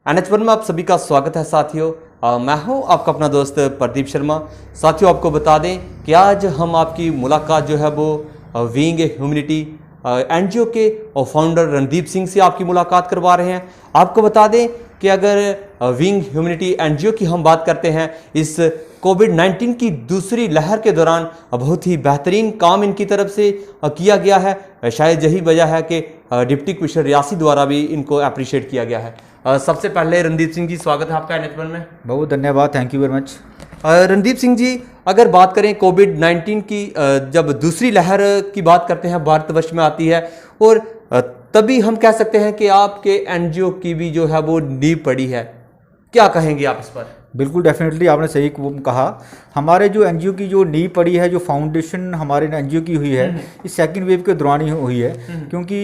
NH1 में आप सभी का स्वागत है साथियों। मैं हूं आपका अपना दोस्त प्रदीप शर्मा। साथियों आपको बता दें कि आज हम आपकी मुलाकात जो है वो विंग ह्यूमैनिटी NGO के फाउंडर रणदीप सिंह से आपकी मुलाकात करवा रहे हैं। आपको बता दें कि अगर विंग ह्यूमैनिटी NGO की हम बात करते हैं, इस कोविड-19 की दूसरी लहर के दौरान बहुत ही बेहतरीन काम इनकी तरफ से किया गया है। शायद यही वजह है कि डिप्टी कमिश्नर रियासी द्वारा भी इनको अप्रिशिएट किया गया है। सबसे पहले रणदीप सिंह जी, स्वागत है आपका NH1 में। बहुत धन्यवाद, thank you very much. Randeep Singh ji, अगर बात करें कोविड-19 की, जब दूसरी लहर की बात करते हैं भारतवर्ष में आती है, और तभी हम कह सकते हैं कि आपके NGO की भी जो है वो नींव पड़ी है। क्या कहेंगे आप इस पर? बिल्कुल डेफिनेटली आपने सही कहा। हमारे जो NGO की जो नींव पड़ी है, जो फाउंडेशन हमारे NGO की हुई है, इस सेकंड वेव के दौरान ही हुई है। क्योंकि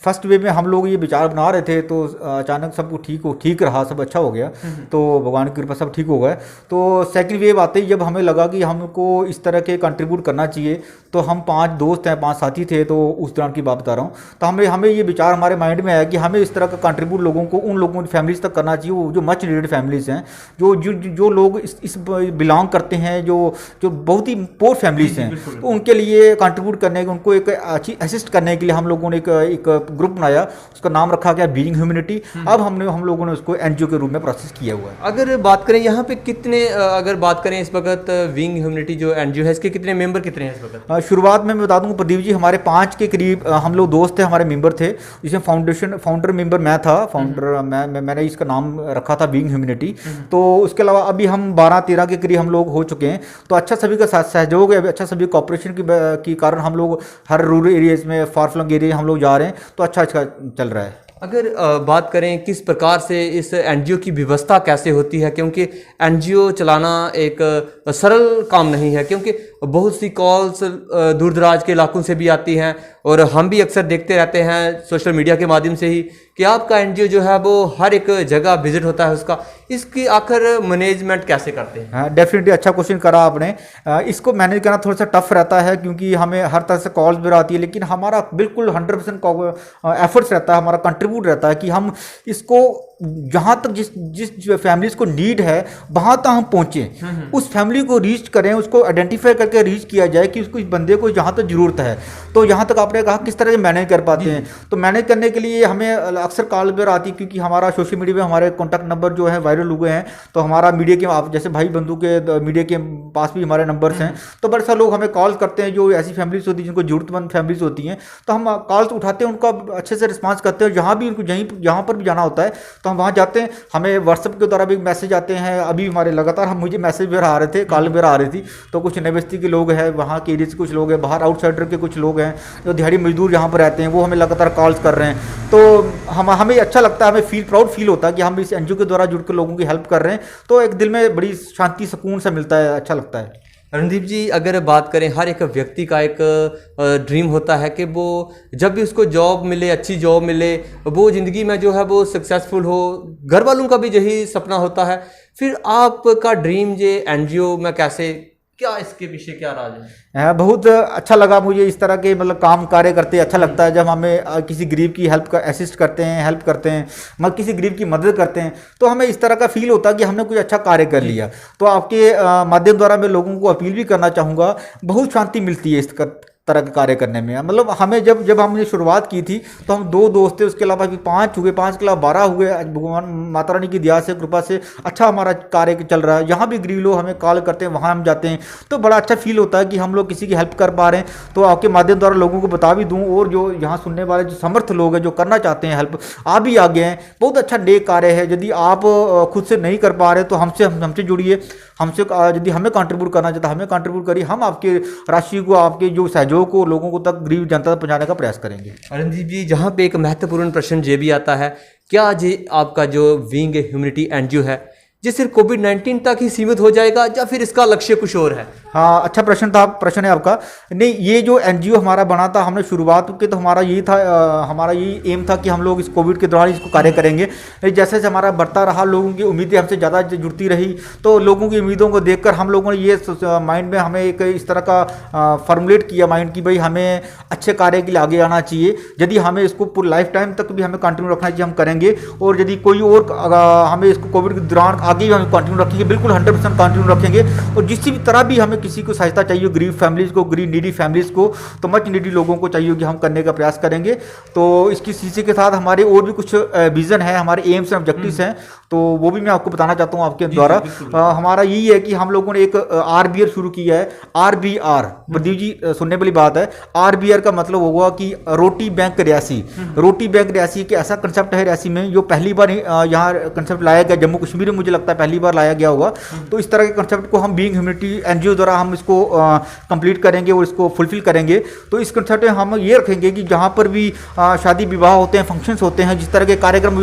फर्स्ट वेव में हम लोग ये विचार बना रहे थे तो अचानक सब कुछ ठीक रहा, सब अच्छा हो गया, तो भगवान की कृपा सब ठीक हो गया। तो सेकंड वेव आते ही जब हमें लगा कि हमको इस तरह के कंट्रीब्यूट करना चाहिए, तो हम 5 दोस्त हैं, 5 साथी थे, तो उस दौरान की बात बता रहा हूँ। तो हमें ये विचार हमारे माइंड में आया कि हमें इस तरह का कंट्रीब्यूट लोगों को, उन लोगों की फैमिलीज तक करना चाहिए, वो जो मच नीडेड फैमिलीज हैं, जो लोग इस बिलोंग करते हैं, जो बहुत ही पोर फैमिलीज हैं, तो उनके लिए कंट्रीब्यूट करने के, उनको एक अच्छी असिस्ट करने के लिए हम लोगों ने एक ग्रुप बनाया। उसका नाम रखा गया विंग ह्यूमैनिटी। अब हम लोगों ने उसको NGO के रूप में प्रोसेस किया हुआ है। अगर बात करें यहाँ पे कितने, अगर बात करें इस वक्त विंग ह्यूमैनिटी जो NGO है, इसके कितने मेंबर कितने हैं इस वक्त? शुरुआत में मैं बता दूंगा प्रदीप जी, हमारे 5 के करीब हम लोग दोस्त थे, हमारे मेंबर थे। जिसमें फाउंडर मेंबर मैं था। मैंने इसका नाम रखा था विंग ह्यूमैनिटी। तो उसके अलावा अभी हम 12-13 के करीब हम लोग हो चुके हैं। तो अच्छा सभी का सहयोग है, अच्छा सभी कॉपरेशन की कारण हम लोग हर रूरल एरियाज में, फार फ्लंग एरिया हम लोग जा रहे हैं, तो अच्छा चल रहा है। अगर बात करें किस प्रकार से इस NGO की व्यवस्था कैसे होती है, क्योंकि NGO चलाना एक सरल काम नहीं है, क्योंकि बहुत सी कॉल्स दूर दराज के इलाकों से भी आती हैं, और हम भी अक्सर देखते रहते हैं सोशल मीडिया के माध्यम से ही कि आपका NGO जो है वो हर एक जगह विजिट होता है उसका। इसकी आखिर मैनेजमेंट कैसे करते हैं? हाँ, डेफिनेटली अच्छा क्वेश्चन करा आपने। इसको मैनेज करना थोड़ा सा टफ रहता है, क्योंकि हमें हर तरह से कॉल्स भी आती है, लेकिन हमारा बिल्कुल 100% एफर्ट्स रहता है, हमारा कंट्रीब्यूट रहता है कि हम इसको जहाँ तक जिस फैमिलीज को नीड है वहाँ तक हम पहुँचें, उस फैमिली को रीच करें, उसको आइडेंटिफाई करके रीच किया जाए कि उसको, इस बंदे को जहाँ तक ज़रूरत है। तो यहाँ तक आपने कहा किस तरह से मैनेज कर पाते हैं, तो मैनेज करने के लिए हमें अक्सर कॉल वगैरह आती है, क्योंकि हमारा सोशल मीडिया में हमारे कॉन्टैक्ट नंबर जो है वायरल हुए हैं। तो हमारा मीडिया के, आप जैसे भाई बंधु के मीडिया के पास भी हमारे नंबर्स हैं, तो बड़े सारे लोग हमें कॉल करते हैं, जो ऐसी फैमिलीज होती हैं जिनको ज़रूरतमंद फैमिलीज होती हैं, तो हम कॉल्स उठाते हैं, उनका अच्छे से रिस्पॉन्स करते हैं। जहाँ भी उनको जहाँ पर भी जाना होता है तो हम वहाँ जाते हैं। हमें व्हाट्सएप के द्वारा भी मैसेज आते हैं, अभी हमारे लगातार मुझे मैसेज वगैरह आ रहे थे, कॉल वगैरह आ रही थी। तो कुछ नई बस्ती के लोग हैं, वहाँ के एरिया से कुछ लोग हैं, बाहर आउटसाइडर के कुछ लोग हैं, जो दिहाड़ी मजदूर यहाँ पर रहते हैं, वो हमें लगातार कॉल्स कर रहे हैं। तो हमें अच्छा लगता है, हमें प्राउड फील होता है कि हम इस NGO के द्वारा जुड़कर लोगों की हेल्प कर रहे हैं। तो एक दिल में बड़ी शांति, सुकून सा मिलता है, अच्छा लगता है। रणदीप जी, अगर बात करें, हर एक व्यक्ति का एक ड्रीम होता है कि वो जब भी उसको जॉब मिले, अच्छी जॉब मिले, वो ज़िंदगी में जो है वो सक्सेसफुल हो। घर वालों का भी यही सपना होता है। फिर आपका ड्रीम जे NGO में कैसे, क्या इसके पीछे क्या राज है? बहुत अच्छा लगा मुझे इस तरह के मतलब काम कार्य करते अच्छा लगता है, जब हमें किसी गरीब की असिस्ट करते हैं, हेल्प करते हैं, मतलब किसी गरीब की मदद करते हैं, तो हमें इस तरह का फील होता है कि हमने कुछ अच्छा कार्य कर लिया। तो आपके माध्यम द्वारा मैं लोगों को अपील भी करना चाहूँगा, बहुत शांति मिलती है इस तरह के कार्य करने में। मतलब हमें जब हमने शुरुआत की थी तो हम 2 दोस्त थे, उसके अलावा अभी 5 हुए, 5 के अलावा 12 हुए। आज भगवान माता रानी की दया से, कृपा से अच्छा हमारा कार्य चल रहा है। यहाँ भी गरीब लोग हमें कॉल करते हैं, वहाँ हम जाते हैं, तो बड़ा अच्छा फील होता है कि हम लोग किसी की हेल्प कर पा रहे हैं। तो आपके माध्यम द्वारा लोगों को बता भी दूँ, और जो यहाँ सुनने वाले जो समर्थ लोग हैं, जो करना चाहते हैं हेल्प, आप भी आगे हैं। बहुत अच्छा नेक कार्य है। यदि आप खुद से नहीं कर पा रहे तो हमसे जुड़िए, हमसे यदि हमें कंट्रीब्यूट करना चाहता है, हमें कंट्रीब्यूट करिए। हम आपके राशि को, आपके जो सहयोग को लोगों को तक, गरीब जनता तक पहुंचाने का प्रयास करेंगे। रणदीप जी, जहाँ पे एक महत्वपूर्ण प्रश्न ये भी आता है, क्या जी आपका जो विंग ह्यूमैनिटी NGO है, ये सिर्फ कोविड-19 तक ही सीमित हो जाएगा या फिर इसका लक्ष्य कुछ और है? हाँ, अच्छा प्रश्न है आपका। नहीं, ये जो एनजीओ हमारा बना था, हमने शुरुआत की तो हमारा यही था, हमारा यही एम था कि हम लोग इस कोविड के दौरान इसको कार्य करेंगे। जैसे जैसे हमारा बढ़ता रहा, लोगों की उम्मीदें हमसे ज़्यादा जुड़ती रही, तो लोगों की उम्मीदों को देखकर हम लोगों ने ये माइंड में हमें एक इस तरह का फॉर्मुलेट किया माइंड की भाई हमें अच्छे कार्य के लिए आगे आना चाहिए। यदि हमें इसको पूरी लाइफ टाइम तक भी हमें कंटिन्यू रखना चाहिए, हम करेंगे। और यदि कोई और हमें इसको कोविड के दौरान आगे भी हम कंटिन्यू रखेंगे, बिल्कुल 100% कंटिन्यू रखेंगे। और जिस भी तरह भी हमें किसी को सहायता चाहिए, गरीब फैमिलीज़ को, गरीब नीडी फैमिलीज़ को, तो मच नीडी लोगों को चाहिए कि हम करने का प्रयास करेंगे। तो इसकी सीसी के साथ हमारे और भी कुछ विज़न है, हमारे एम्स एंड ऑब्जेक्टिव्स हैं, तो वो भी मैं आपको बताना चाहता हूँ आपके द्वारा। हमारा यही है कि हम लोगों ने एक RBR शुरू किया है। RBR, प्रदीप जी सुनने वाली बात है। RBR का मतलब होगा कि रोटी बैंक रियासी। रोटी बैंक रियासी एक ऐसा कंसेप्ट है रियासी में जो पहली बार यहाँ कंसेप्ट लाया गया, जम्मू कश्मीर में मुझे लगता है पहली बार लाया गया होगा। तो इस तरह के कंसेप्ट को हम बीइंग ह्यूमैनिटी एनजीओ द्वारा हम इसको कंप्लीट करेंगे और इसको फुलफिल करेंगे। तो इस कंसेप्ट में हम ये रखेंगे कि जहाँ पर भी शादी विवाह होते हैं, फंक्शंस होते हैं, जिस तरह के कार्यक्रम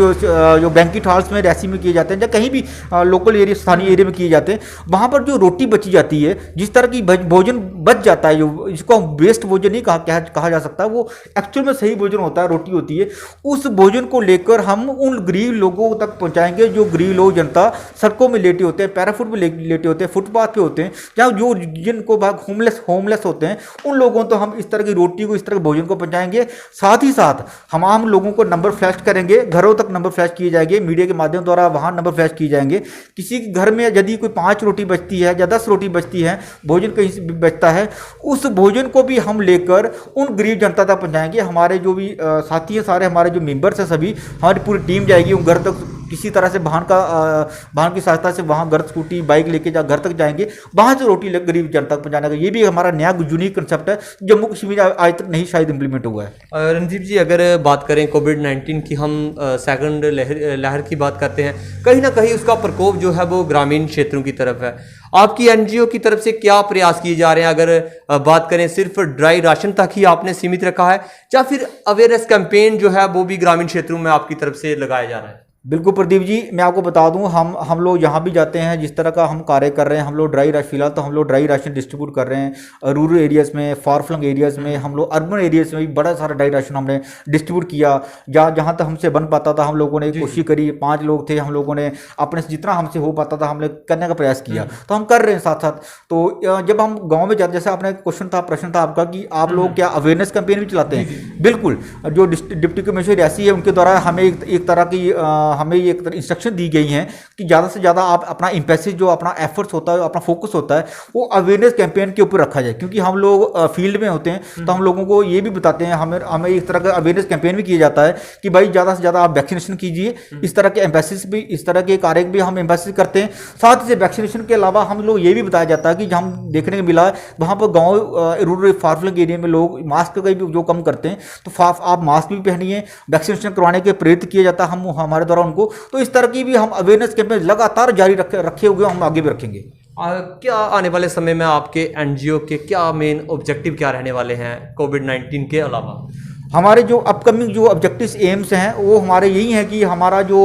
जो बैंक्वेट हॉल्स में रियासी में किए जाते हैं या कहीं भी लोकल एरिया, स्थानीय एरिया में किए जाते हैं, वहाँ पर जो रोटी बची जाती है, जिस तरह की भोजन बच जाता है, जो इसको वेस्ट भोजन नहीं कहा जा सकता, वो एक्चुअल में सही भोजन होता है, रोटी होती है। उस भोजन को लेकर हम उन गरीब लोगों तक पहुँचाएंगे जो गरीब लोग, जनता सड़कों में लेटे होते हैं, पैराफुट में लेटे होते हैं, फुटपाथ पे होते हैं, या जो जिनको भाग होमलेस होते हैं, उन लोगों तो हम इस तरह की रोटी को, इस तरह के भोजन को पहुँचाएंगे। साथ ही साथ हम आम लोगों को नंबर फ्लैश करेंगे, घरों तक नंबर फ्लैश किए जाएंगे, मीडिया के माध्यम द्वारा वहाँ नंबर फ्लैश किए जाएंगे। किसी के घर में यदि कोई 5 रोटी बचती है या 10 रोटी बचती है, भोजन कहीं से बचता है, उस भोजन को भी हम लेकर उन गरीब जनता तक पहुँचाएंगे। हमारे जो भी साथी है, सारे हमारे जो मेंबर्स हैं, सभी हमारी पूरी टीम जाएगी उन घर तक, किसी तरह से वाहन की सहायता से वहाँ घर, स्कूटी, बाइक लेके घर तक जाएंगे, वहाँ से रोटी गरीब जनता तक पहुँचाने का। ये भी हमारा नया यूनिक कंसेप्ट है, जम्मू कश्मीर आज तक नहीं शायद इम्प्लीमेंट हुआ है। रणदीप जी, अगर बात करें कोविड-19 की, हम सेकंड लहर की बात करते हैं, कहीं ना कहीं उसका प्रकोप जो है वो ग्रामीण क्षेत्रों की तरफ है। आपकी एनजीओ की तरफ से क्या प्रयास किए जा रहे हैं? अगर बात करें, सिर्फ ड्राई राशन तक ही आपने सीमित रखा है या फिर अवेयरनेस कैंपेन जो है वो भी ग्रामीण क्षेत्रों में आपकी तरफ से लगाया जा रहा है? बिल्कुल प्रदीप जी, मैं आपको बता दूं, हम लोग जहाँ भी जाते हैं, जिस तरह का हम कार्य कर रहे हैं, हम लोग ड्राई राशन, फिलहाल तो हम लोग ड्राई राशन डिस्ट्रीब्यूट कर रहे हैं रूरल एरियाज़ में, फार फ्लंग एरियाज़ में, हम लोग अर्बन एरियाज़ में भी बड़ा सारा ड्राई राशन हमने डिस्ट्रीब्यूट किया। जहाँ तक हमसे बन पाता था, हम लोगों ने कोशिश करी। 5 लोग थे, हम लोगों ने अपने से जितना हमसे हो पाता था हमने करने का प्रयास किया, तो हम कर रहे हैं साथ साथ। तो जब हम गाँव में जाते, जैसे आपने प्रश्न था आपका कि आप लोग क्या अवेयरनेस कैंपेन भी चलाते हैं? बिल्कुल, जो डिप्टी कमिश्नर रियासी है, उनके द्वारा हमें एक तरह की हमें एक इंस्ट्रक्शन दी गई हैं कि ज़्यादा से ज़्यादा आप अपना एम्फेसिस, जो अपना एफर्ट्स होता है, अपना फोकस होता है, वो अवेयरनेस कैंपेन के ऊपर रखा जाए। क्योंकि हम लोग फील्ड में होते हैं, तो हम लोगों को ये भी बताते हैं, हमें एक तरह का अवेयरनेस कैंपेन भी किया जाता है कि भाई ज़्यादा से ज़्यादा आप वैक्सीनेशन कीजिए। इस तरह के एम्फेसिस भी, इस तरह के कार्य भी हम एम्फेसिस करते हैं। साथ ही वैक्सीनेशन के अलावा हम लोग ये भी बताया जाता है कि हम देखने को मिला वहाँ पर गाँव, रूरल, फार फ्लंग एरिया में लोग मास्क का भी जो कम करते हैं, तो आप मास्क भी पहनिए, वैक्सीनेशन करवाने के प्रेरित किया जाता है हमारे द्वारा उनको। तो इस तरह की भी हम अवेयरनेस कैंपेन लगातार जारी रखे हुए, हम आगे भी रखेंगे। क्या आने वाले समय में आपके एनजीओ के क्या मेन ऑब्जेक्टिव क्या रहने वाले हैं कोविड-19 के अलावा? हमारे जो अपकमिंग जो ऑब्जेक्टिव्स एम्स हैं वो हमारे यही हैं कि हमारा जो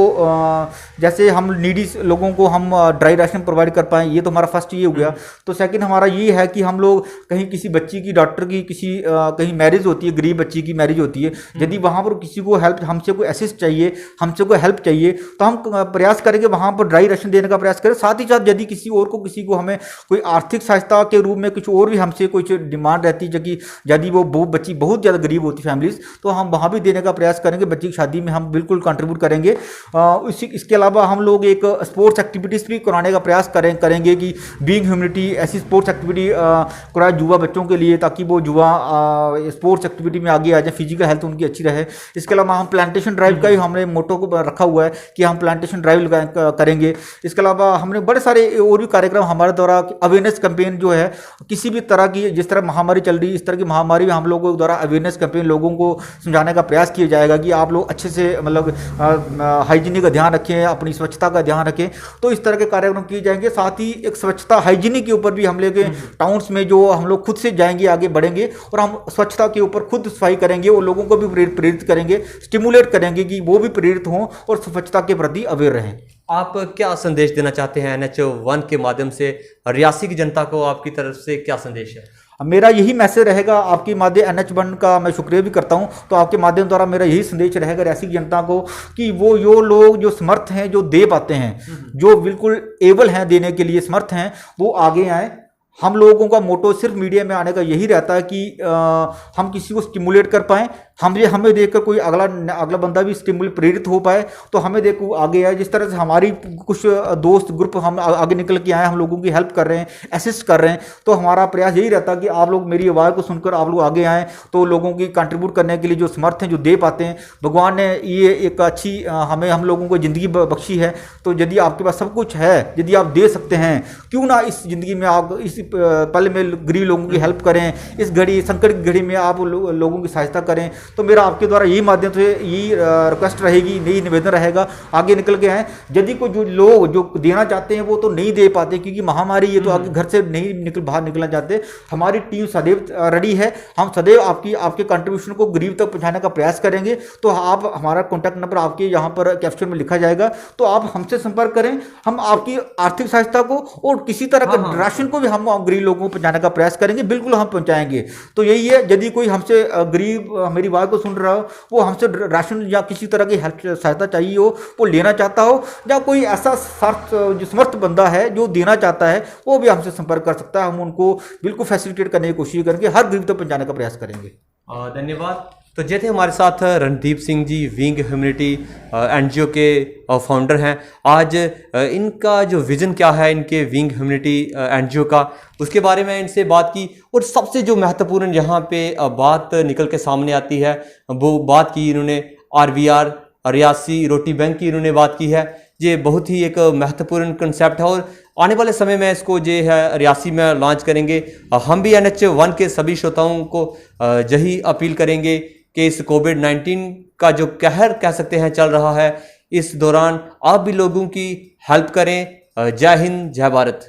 जैसे हम नीडी लोगों को हम ड्राई राशन प्रोवाइड कर पाएँ, ये तो हमारा फर्स्ट ये हो गया। तो सेकंड हमारा ये है कि हम लोग कहीं किसी बच्ची की, डॉक्टर की कहीं मैरिज होती है, गरीब बच्ची की मैरिज होती है, यदि वहाँ पर किसी को हेल्प, हमसे कोई असिस्ट चाहिए, हमसे कोई हेल्प चाहिए, तो हम प्रयास करेंगे वहाँ पर ड्राई राशन देने का प्रयास करें। साथ ही साथ यदि किसी को हमें कोई आर्थिक सहायता के रूप में कुछ और भी हमसे कुछ डिमांड रहती है, जबकि यदि वो बच्ची बहुत ज़्यादा गरीब होती फैमिलीज, तो हम वहाँ भी देने का प्रयास करेंगे। बच्ची की शादी में हम बिल्कुल कंट्रीब्यूट करेंगे। इसके अलावा हम लोग एक स्पोर्ट्स एक्टिविटीज़ भी कराने का प्रयास करेंगे कि बीइंग ह्यूमैनिटी ऐसी स्पोर्ट्स एक्टिविटी कराए युवा बच्चों के लिए, ताकि वो युवा स्पोर्ट्स एक्टिविटी में आगे आ जाए, फिजिकल हेल्थ उनकी अच्छी रहे। इसके अलावा हम प्लांटेशन ड्राइव का ही हमने मोटो को रखा हुआ है कि हम प्लांटेशन ड्राइव करेंगे। इसके अलावा हमने बड़े सारे और भी कार्यक्रम हमारे द्वारा, अवेयरनेस कैंपेन जो है, किसी भी तरह की, जिस तरह महामारी चल रही है, इस तरह की महामारी में हम लोगों द्वारा अवेयरनेस कैंपेन लोगों को समझाने का प्रयास किया जाएगा कि आप लोग अच्छे से मतलब हाइजीनिक का ध्यान रखें, अपनी स्वच्छता का ध्यान रखें। तो इस तरह के कार्यक्रम किए जाएंगे। साथ ही एक स्वच्छता हाइजीनिक के ऊपर भी हम लेके टाउन्स में जो हम लोग खुद से जाएंगे, आगे बढ़ेंगे और हम स्वच्छता के ऊपर खुद सफाई करेंगे और लोगों को भी प्रेरित करेंगे, स्टिमुलेट करेंगे कि वो भी प्रेरित हों और स्वच्छता के प्रति अवेयर रहें। आप क्या संदेश देना चाहते हैं NH1 के माध्यम से रियासी की जनता को? आपकी तरफ से क्या संदेश है? मेरा यही मैसेज रहेगा आपके माध्यम NH1 का मैं शुक्रिया भी करता हूं, तो आपके माध्यम द्वारा मेरा यही संदेश रहेगा रियासी की जनता को कि वो यो लोग जो समर्थ हैं, जो दे पाते हैं, जो बिल्कुल एबल हैं देने के लिए समर्थ हैं, वो आगे आए। हम लोगों का मोटो सिर्फ मीडिया में आने का यही रहता है कि हम किसी को स्टिमुलेट कर पाएँ, हमें देखकर कोई अगला बंदा भी स्टिमुलेट प्रेरित हो पाए, तो हमें देखो आगे आए। जिस तरह से हमारी कुछ दोस्त ग्रुप हम आगे निकल के आए, हम लोगों की हेल्प कर रहे हैं, असिस्ट कर रहे हैं, तो हमारा प्रयास यही रहता है कि आप लोग मेरी आवाज़ को सुनकर आप लोग आगे आएँ। तो लोगों की कंट्रीब्यूट करने के लिए जो समर्थ हैं, जो दे पाते हैं, भगवान ने ये एक अच्छी हम लोगों को ज़िंदगी बख्शी है। तो यदि आपके पास सब कुछ है, यदि आप दे सकते हैं, क्यों ना इस ज़िंदगी में आप इस पल में गरीब लोगों की हेल्प करें, इस घड़ी संकट की घड़ी में आप लोगों की सहायता करें। तो मेरा आपके द्वारा यही माध्यम से यही रिक्वेस्ट रहेगी, यही निवेदन रहेगा, आगे निकल के आएँ। यदि कोई जो लोग जो देना चाहते हैं वो तो नहीं दे पाते क्योंकि महामारी ये तो आगे घर से नहीं बाहर निकलना चाहते, हमारी टीम सदैव रेडी है। हम सदैव आपके कंट्रीब्यूशन को गरीब तक पहुँचाने का प्रयास करेंगे। तो आप हमारा कॉन्टैक्ट नंबर आपके यहाँ पर कैप्शन में लिखा जाएगा, तो आप हमसे संपर्क करें। हम आपकी आर्थिक सहायता को और किसी तरह का राशन को भी हम गरीब लोगों को पहुँचाने का प्रयास करेंगे, बिल्कुल हम पहुँचाएंगे। तो यही है, यदि कोई हमसे गरीब मेरी बात को सुन रहा हो, वो हमसे राशन या किसी तरह की हेल्प सहायता चाहिए हो, वो लेना चाहता हो, या कोई ऐसा जो समर्थ बंदा है जो देना चाहता है, वो भी हमसे संपर्क कर सकता है। हम उनको बिल्कुल फैसिलिटेट करने की कोशिश करेंगे, हर गरीब तक पहुँचाने का प्रयास करेंगे। धन्यवाद। तो ये थे हमारे साथ रणदीप सिंह जी, विंग ह्यूमैनिटी NGO के फाउंडर हैं। आज इनका जो विज़न क्या है इनके विंग ह्यूमैनिटी NGO का, उसके बारे में इनसे बात की। और सबसे जो महत्वपूर्ण यहाँ पे बात निकल के सामने आती है, वो बात की इन्होंने RVR रियासी रोटी बैंक की इन्होंने बात की है। ये बहुत ही एक महत्वपूर्ण कंसेप्ट है और आने वाले समय में इसको जो है रियासी में लॉन्च करेंगे। हम भी NH1 के सभी श्रोताओं को यही अपील करेंगे कि इस कोविड-19 का जो कहर कह सकते हैं चल रहा है, इस दौरान आप भी लोगों की हेल्प करें। जय हिंद, जय भारत।